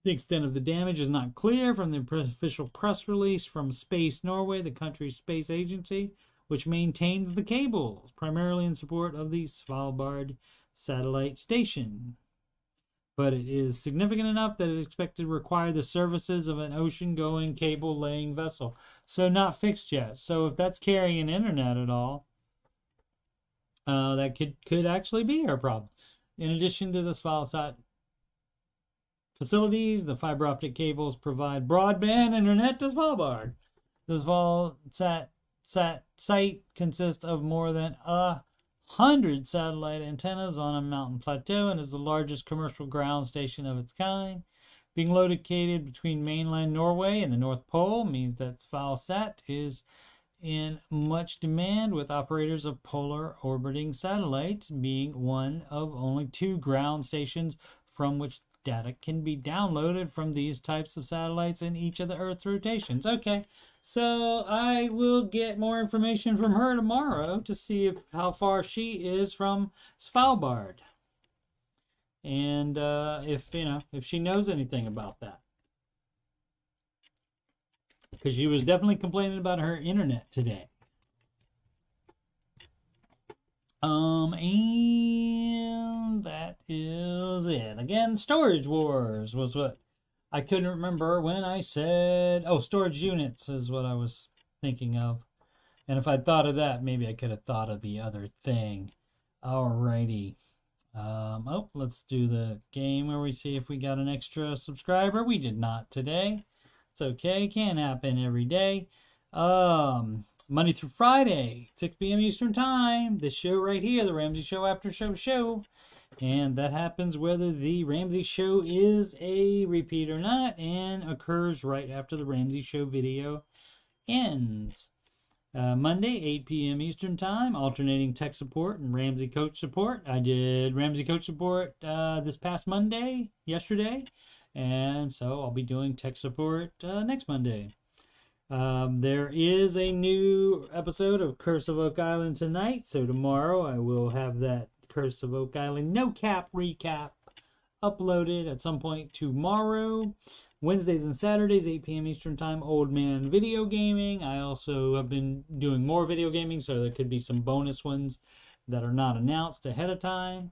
The extent of the damage is not clear from the official press release from Space Norway, the country's space agency, which maintains the cables, primarily in support of the Svalbard satellite station. But it is significant enough that it is expected to require the services of an ocean-going cable-laying vessel. So not fixed yet. So if that's carrying internet at all, that could actually be our problem. In addition to the Svalsat facilities, the fiber optic cables provide broadband internet to Svalbard. The Svalsat site consists of more than 100 satellite antennas on a mountain plateau and is the largest commercial ground station of its kind. Being located between mainland Norway and the North Pole means that Svalsat is in much demand, with operators of polar orbiting satellites being one of only 2 ground stations from which data can be downloaded from these types of satellites in each of the Earth's rotations. Okay, so I will get more information from her tomorrow to see how far she is from Svalbard. And if she knows anything about that. Because she was definitely complaining about her internet today. And that is it. Again, Storage Wars was what I couldn't remember when I said. Oh, storage units is what I was thinking of. And if I'd thought of that, maybe I could have thought of the other thing. Alrighty. Let's do the game where we see if we got an extra subscriber. We did not today. It's okay. Can't happen every day. Monday through Friday, 6 p.m. Eastern Time. This show right here, the Ramsey Show Aftershow show. And that happens whether the Ramsey Show is a repeat or not, and occurs right after the Ramsey Show video ends. Monday, 8 p.m. Eastern Time, alternating tech support and Ramsey Coach support. I did Ramsey Coach support this past Monday, yesterday, and so I'll be doing tech support next Monday. There is a new episode of Curse of Oak Island tonight, so tomorrow I will have that Curse of Oak Island no cap recap uploaded at some point tomorrow. Wednesdays and Saturdays, 8 p.m. Eastern Time, Old Man Video Gaming. I also have been doing more video gaming, so there could be some bonus ones that are not announced ahead of time.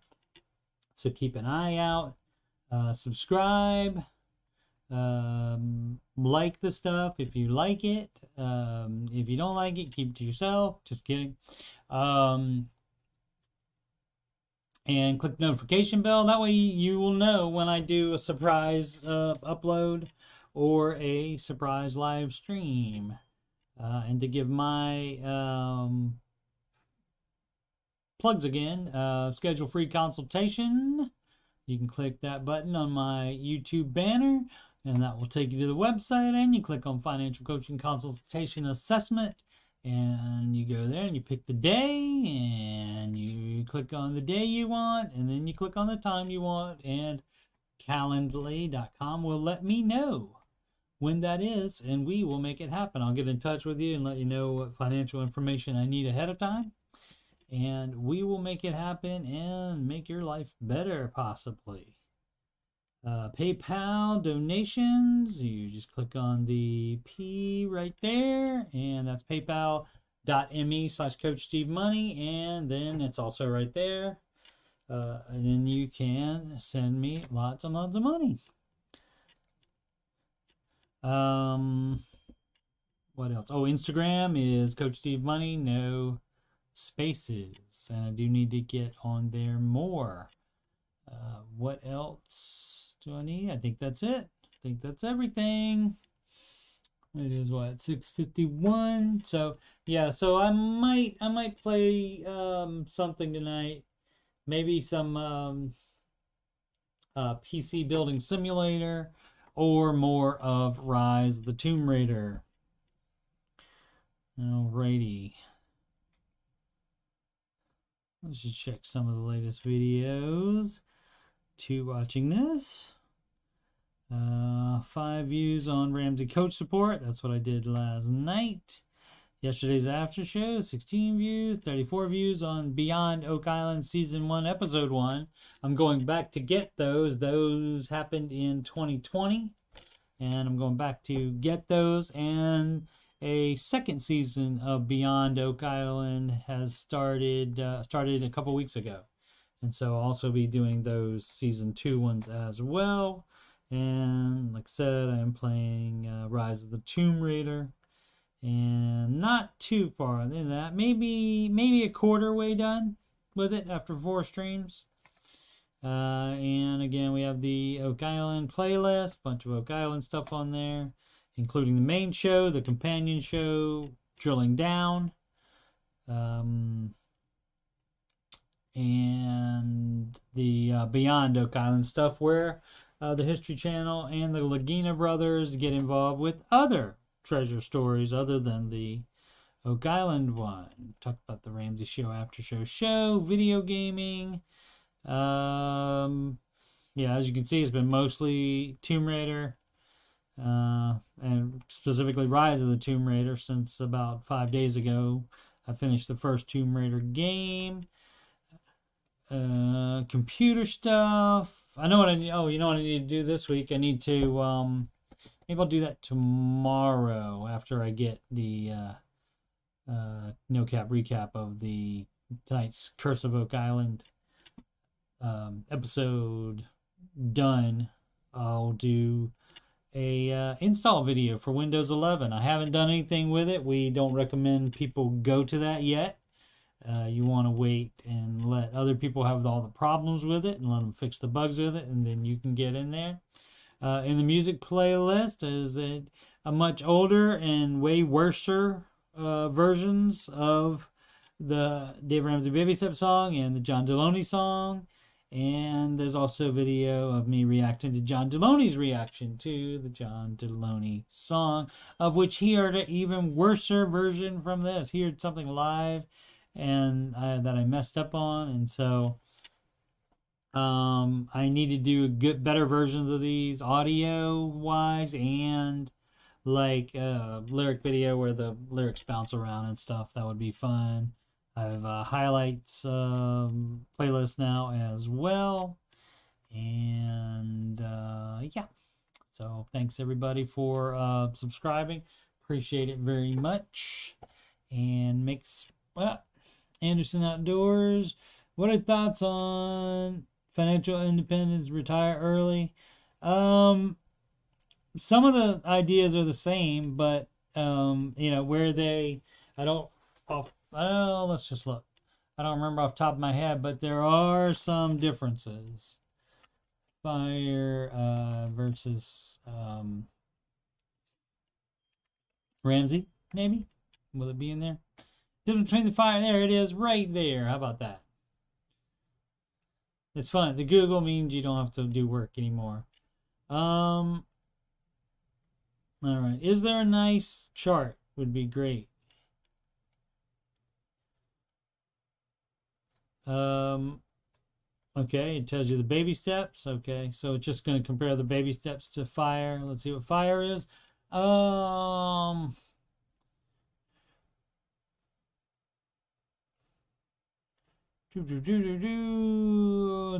So keep an eye out. Subscribe. Like the stuff if you like it. If you don't like it, keep it to yourself. Just kidding. And click the notification bell. That way you will know when I do a surprise upload or a surprise live stream. And to give my plugs again, schedule free consultation. You can click that button on my YouTube banner, and that will take you to the website, and you click on Financial Coaching Consultation Assessment, and you go there and you pick the day, and you click on the day you want, and then you click on the time you want, and Calendly.com will let me know when that is, and we will make it happen. I'll get in touch with you and let you know what financial information I need ahead of time, and we will make it happen and make your life better, possibly. PayPal donations, you just click on the P right there, and that's paypal.me/Coach Steve Money, and then it's also right there. And then you can send me lots and lots of money. What else? Oh, Instagram is Coach Steve Money, no spaces, and I do need to get on there more. What else do I need? I think that's it. I think that's everything. It is what, 6:51. So yeah, so I might play something tonight. Maybe some PC building simulator, or more of Rise of the Tomb Raider. Alrighty. Let's just check some of the latest videos to watching this. 5 views on Ramsey Coach support. That's what I did last night. Yesterday's after show, 16 views. 34 views on Beyond Oak Island Season 1, Episode 1. I'm going back to get those. Those happened in 2020. And I'm going back to get those. And a second season of Beyond Oak Island has started a couple weeks ago. And so I'll also be doing those Season 2 ones as well. And like I said, I am playing Rise of the Tomb Raider. And not too far in that. Maybe a quarter way done with it after 4 streams. And again, we have the Oak Island playlist. Bunch of Oak Island stuff on there, including the main show, the companion show, Drilling Down, and the Beyond Oak Island stuff, where the History Channel and the Lagina brothers get involved with other treasure stories other than the Oak Island one. Talk about the Ramsey Show Aftershow, video gaming. Yeah, as you can see, it's been mostly Tomb Raider, and specifically Rise of the Tomb Raider, since about 5 days ago I finished the first Tomb Raider game. Computer stuff. I know what I need. Oh, you know what I need to do this week? I need to maybe I'll do that tomorrow after I get the no cap recap of the tonight's Curse of Oak Island episode done, I'll do a install video for Windows 11. I haven't done anything with it. We don't recommend people go to that yet. You want to wait and let other people have all the problems with it and let them fix the bugs with it, and then you can get in there. In the music playlist is a much older and way worser versions of the Dave Ramsey Baby Step song and the John Deloney song. And there's also a video of me reacting to John Deloney's reaction to the John Deloney song, of which he heard an even worser version from this. He heard something live and that I messed up on, and so I need to do better versions of these audio wise, and like lyric video where the lyrics bounce around and stuff. That would be fun. I have a highlights playlist now as well, and yeah. So thanks everybody for subscribing. Appreciate it very much. And makes Anderson Outdoors. What are thoughts on financial independence, retire early? Some of the ideas are the same, but where they, let's just look. I don't remember off the top of my head, but there are some differences. Fire versus Ramsey, maybe? Will it be in there? Difference between the fire, there it is, right there. How about that? It's fun. The Google means you don't have to do work anymore. All right. Is there a nice chart? Would be great. Okay, it tells you the baby steps. Okay, so it's just going to compare the baby steps to fire. Let's see what fire is. It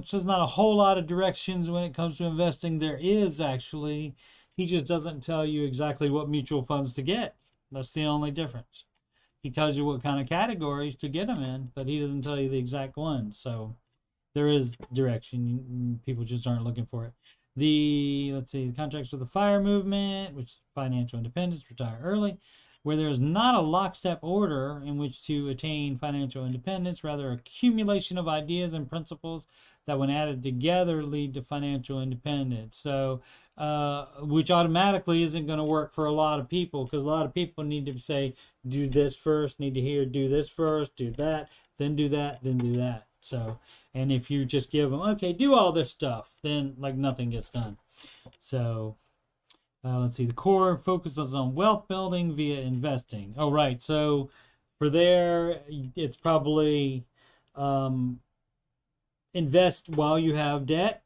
says not a whole lot of directions when it comes to investing. There is actually. He just doesn't tell you exactly what mutual funds to get. That's the only difference. He tells you what kind of categories to get them in, but he doesn't tell you the exact ones. So there is direction. People just aren't looking for it. Let's see, the contracts for the FIRE movement, which is financial independence, retire early, where there is not a lockstep order in which to attain financial independence, rather accumulation of ideas and principles that when added together lead to financial independence. So, which automatically isn't going to work for a lot of people, because a lot of people need to say, do this first, need to hear, do this first, do that, then do that, then do that. So, and if you just give them, okay, do all this stuff, then like nothing gets done. So, let's see, the core focuses on wealth building via investing. Oh, right. So for there, it's probably invest while you have debt,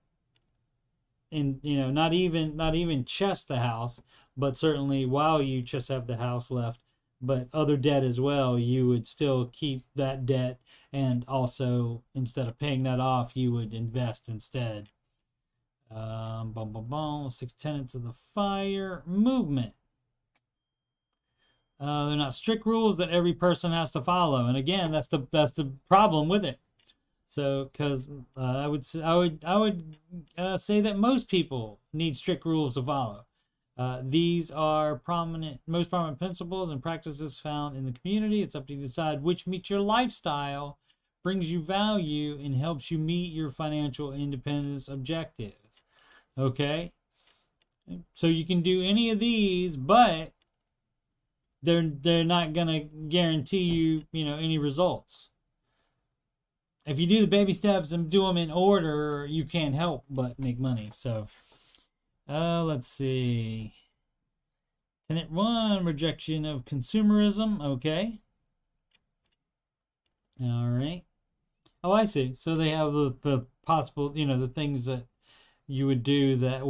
and not even just the house, but certainly while you just have the house left, but other debt as well, you would still keep that debt, and also instead of paying that off, you would invest instead. 6 tenets of the FIRE movement. They're not strict rules that every person has to follow, and again, that's the problem with it. So, because I would say that most people need strict rules to follow. These are most prominent principles and practices found in the community. It's up to you to decide which meets your lifestyle, brings you value, and helps you meet your financial independence objectives. Okay? So you can do any of these, but they're not going to guarantee you, any results. If you do the baby steps and do them in order, you can't help but make money. So, let's see. Tenet 1, rejection of consumerism. Okay. All right. Oh, I see. So they have the possible, the things that you would do that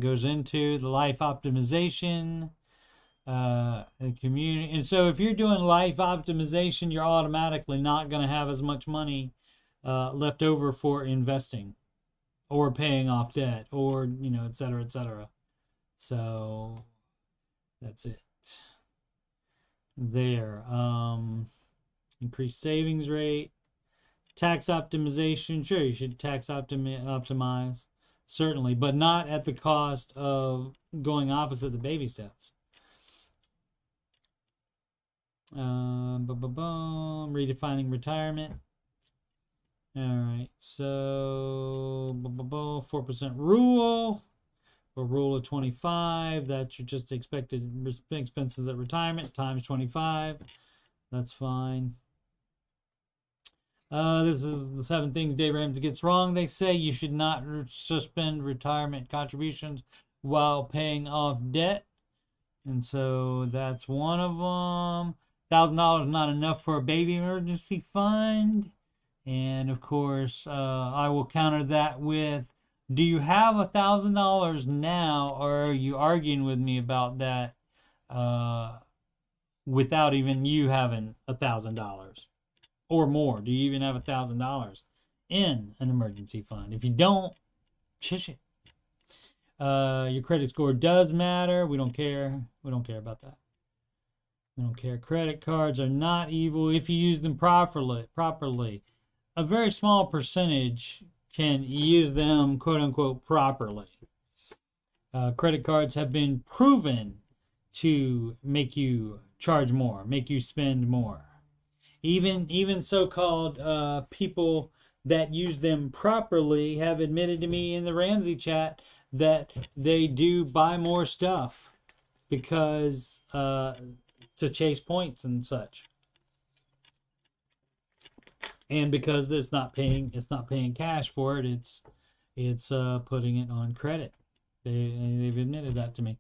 goes into the life optimization, the community. And so if you're doing life optimization, you're automatically not going to have as much money left over for investing or paying off debt or, et cetera, et cetera. So that's it. There. Increased savings rate. Tax optimization, sure, you should optimize, certainly, but not at the cost of going opposite the baby steps. Redefining retirement. All right, so 4% rule, or rule of 25. That's your just expected expenses at retirement times 25. That's fine. This is the 7 things Dave Ramsey gets wrong. They say you should not suspend retirement contributions while paying off debt. And so that's one of them. $1,000 is not enough for a baby emergency fund. And of course, I will counter that with, do you have $1,000 now, or are you arguing with me about that without even you having $1,000 or more? Do you even have $1,000 in an emergency fund? If you don't, shush it. Your credit score does matter. We don't care. We don't care about that. We don't care. Credit cards are not evil if you use them properly. A very small percentage can use them, quote unquote, properly. Credit cards have been proven to make you charge more, make you spend more. Even so-called people that use them properly have admitted to me in the Ramsey chat that they do buy more stuff because to chase points and such, and because it's not paying cash for it, it's putting it on credit. They've admitted that to me.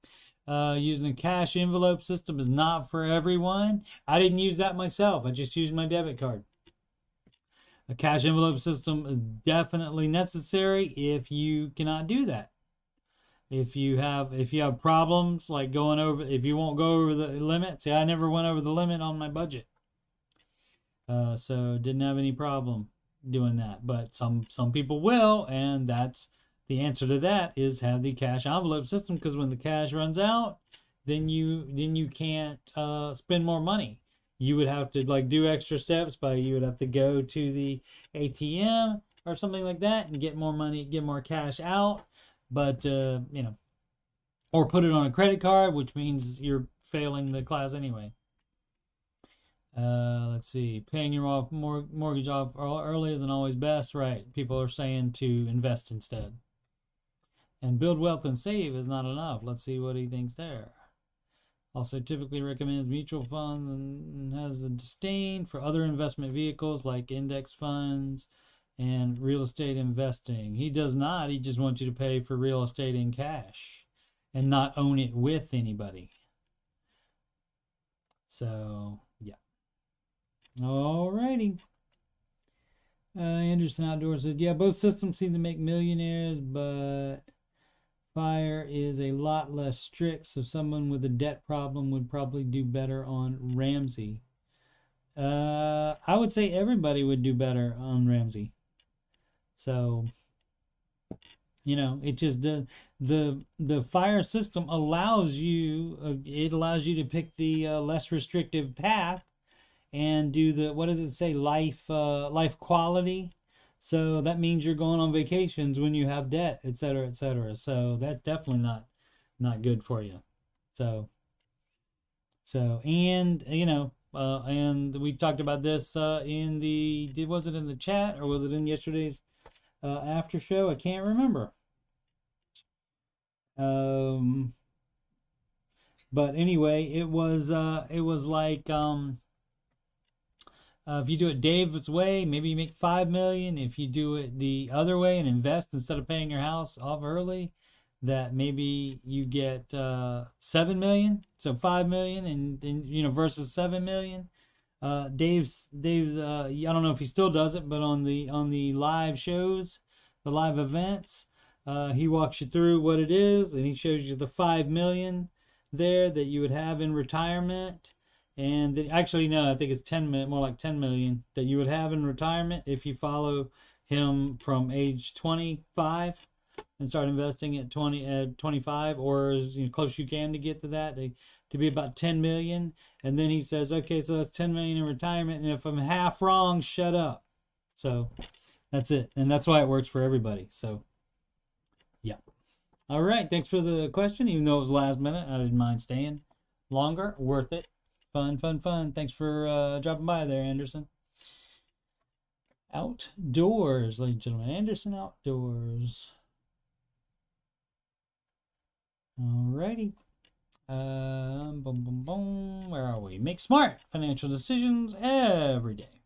Using a cash envelope system is not for everyone. I didn't use that myself. I just used my debit card. A cash envelope system is definitely necessary if you cannot do that. If you have problems like going over, if you won't go over the limit. See, I never went over the limit on my budget, so didn't have any problem doing that. But some people will, and that's the answer to that is have the cash envelope system, because when the cash runs out, then you can't spend more money. You would have to do extra steps you would have to go to the ATM or something like that and get more money, get more cash out. But, or put it on a credit card, which means you're failing the class anyway. Let's see. Paying your mortgage off early isn't always best, right? People are saying to invest instead. And build wealth and save is not enough. Let's see what he thinks there. Also typically recommends mutual funds and has a disdain for other investment vehicles like index funds and real estate investing. He does not. He just wants you to pay for real estate in cash and not own it with anybody. So, yeah. Alrighty. Anderson Outdoors says, yeah, both systems seem to make millionaires, but Fire is a lot less strict, so someone with a debt problem would probably do better on Ramsey. I would say everybody would do better on Ramsey. So, it just the Fire system allows you to pick the less restrictive path and do the, what does it say, life quality. So that means you're going on vacations when you have debt, etc., etc. So that's definitely not good for you. So and and we talked about this in was it in the chat or was it in yesterday's after show? I can't remember. But anyway, it was like if you do it Dave's way, maybe you make $5 million. If you do it the other way and invest instead of paying your house off early, that maybe you get $7 million. So $5 million and versus $7 million. Dave's I don't know if he still does it, but on the live shows, the live events, he walks you through what it is, and he shows you the $5 million there that you would have in retirement. And actually, no, I think it's 10 million, more like 10 million that you would have in retirement if you follow him from age 25 and start investing at 25, or as close you can to get to that, to be about 10 million. And then he says, okay, so that's 10 million in retirement. And if I'm half wrong, shut up. So that's it. And that's why it works for everybody. So, yeah. All right. Thanks for the question. Even though it was last minute, I didn't mind staying longer. Worth it. Fun, fun, fun. Thanks for dropping by there, Anderson. Outdoors, ladies and gentlemen. Anderson Outdoors. Alrighty. Boom, boom, boom. Where are we? Make smart financial decisions every day.